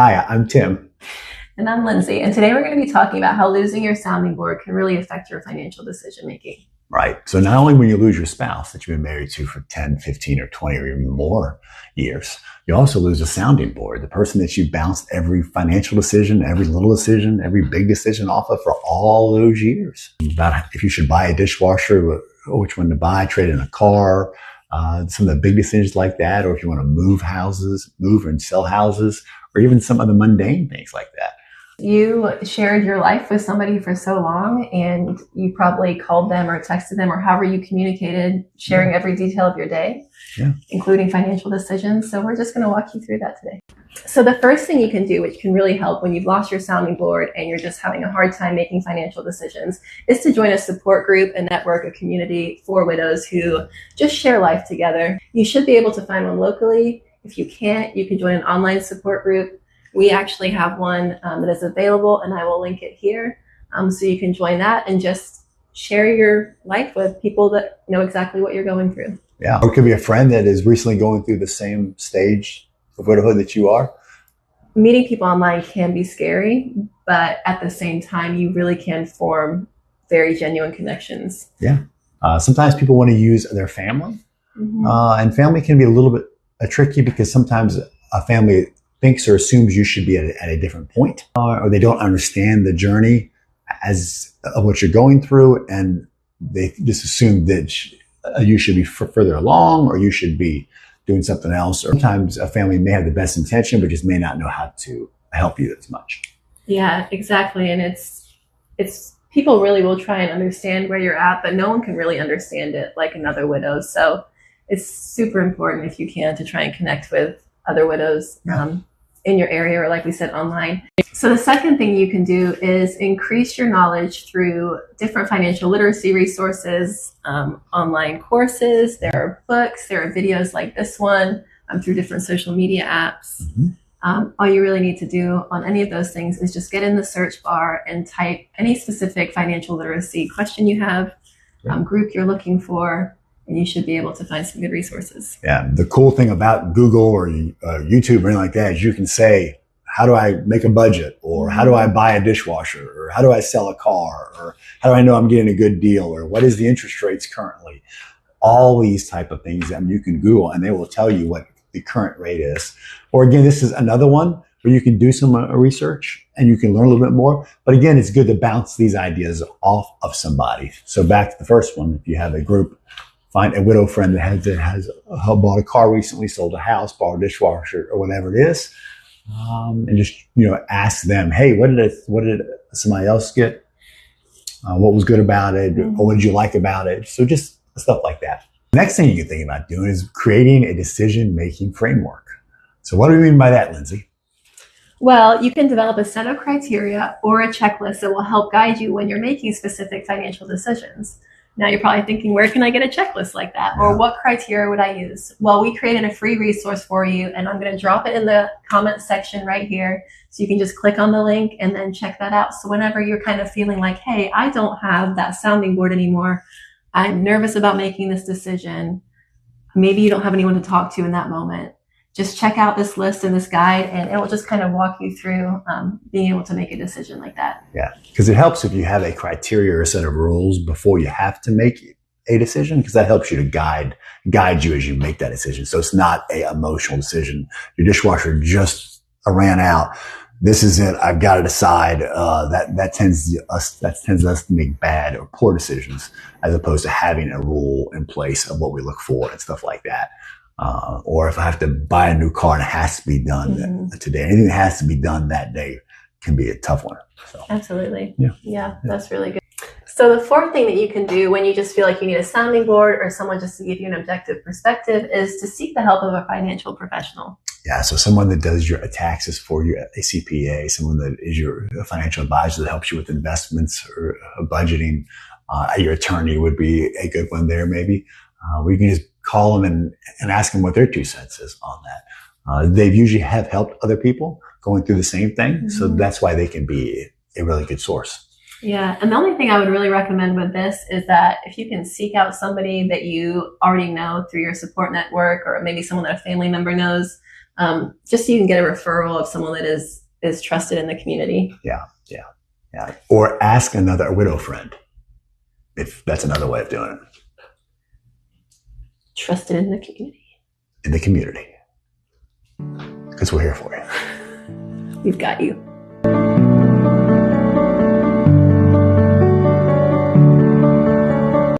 Hi, I'm Tim. And I'm Lindsay. And today we're going to be talking about how losing your sounding board can really affect your financial decision making. Right. So not only when you lose your spouse that you've been married to for 10, 15, or 20 or even more years, you also lose a sounding board, the person that you bounced every financial decision, every little decision, every big decision off of for all those years. About if you should buy a dishwasher, which one to buy, trade in a car, some of the big decisions like that, or if you want to move and sell houses, or even some of the mundane things like that. You shared your life with somebody for so long, and you probably called them or texted them or however you communicated, sharing every detail of your day, including financial decisions. So we're just going to walk you through that today. So the first thing you can do, which can really help when you've lost your sounding board and you're just having a hard time making financial decisions, is to join a support group, a network, a community for widows who just share life together. You should be able to find one locally. If you can't, you can join an online support group. We actually have one that is available, and I will link it here. So you can join that and just share your life with people that know exactly what you're going through. Yeah. Or it could be a friend that is recently going through the same stage of widowhood that you are. Meeting people online can be scary, but at the same time, you really can form very genuine connections. Yeah. Sometimes people want to use their family. And family can be a little bit tricky because sometimes a family thinks or assumes you should be at a different point, or they don't understand the journey of what you're going through, and they just assume that you should be further along, or you should be doing something else. Or sometimes a family may have the best intention, but just may not know how to help you as much. Yeah, exactly. And it's people really will try and understand where you're at, but no one can really understand it like another widow. So it's super important, if you can, to try and connect with other widows in your area, or like we said, online. So the second thing you can do is increase your knowledge through different financial literacy resources, online courses. There are books, there are videos like this one, through different social media apps. All you really need to do on any of those things is just get in the search bar and type any specific financial literacy question you have, group you're looking for, and you should be able to find some good resources. Yeah. The cool thing about Google or YouTube or anything like that is you can say, how do I make a budget? Or how do I buy a dishwasher? Or how do I sell a car? Or how do I know I'm getting a good deal? Or what is the interest rates currently? All these type of things you can Google, and they will tell you what the current rate is. Or again, this is another one where you can do some research and you can learn a little bit more. But again, it's good to bounce these ideas off of somebody. So back to the first one, if you have a group, find a widow friend that has bought a car recently, sold a house, bought a dishwasher, or whatever it is, and just ask them, hey, what did somebody else get? What was good about it? Or what did you like about it? So just stuff like that. Next thing you can think about doing is creating a decision-making framework. So what do we mean by that, Lindsay? Well, you can develop a set of criteria or a checklist that will help guide you when you're making specific financial decisions. Now you're probably thinking, where can I get a checklist like that? Or what criteria would I use? Well, we created a free resource for you, and I'm going to drop it in the comment section right here. So you can just click on the link and then check that out. So whenever you're kind of feeling like, hey, I don't have that sounding board anymore, I'm nervous about making this decision, maybe you don't have anyone to talk to in that moment, just check out this list and this guide, and it will just kind of walk you through being able to make a decision like that. Yeah, because it helps if you have a criteria or a set of rules before you have to make a decision, because that helps you to guide you as you make that decision. So it's not a emotional decision. Your dishwasher just ran out. This is it. I've got to decide. That tends us to make bad or poor decisions, as opposed to having a rule in place of what we look for and stuff like that. Or if I have to buy a new car and it has to be done today, anything that has to be done that day can be a tough one. So. Absolutely. Yeah, that's really good. So the fourth thing that you can do when you just feel like you need a sounding board or someone just to give you an objective perspective is to seek the help of a financial professional. Yeah, so someone that does your taxes for you, a CPA, someone that is your financial advisor that helps you with investments or budgeting. Your attorney would be a good one there, maybe. We can just call them and ask them what their 2 cents is on that. They usually have helped other people going through the same thing. So that's why they can be a really good source. Yeah. And the only thing I would really recommend with this is that if you can seek out somebody that you already know through your support network, or maybe someone that a family member knows, just so you can get a referral of someone that is trusted in the community. Yeah. Or ask a widow friend, if that's another way of doing it. Trusted in the community. In the community. Because we're here for you. We've got you.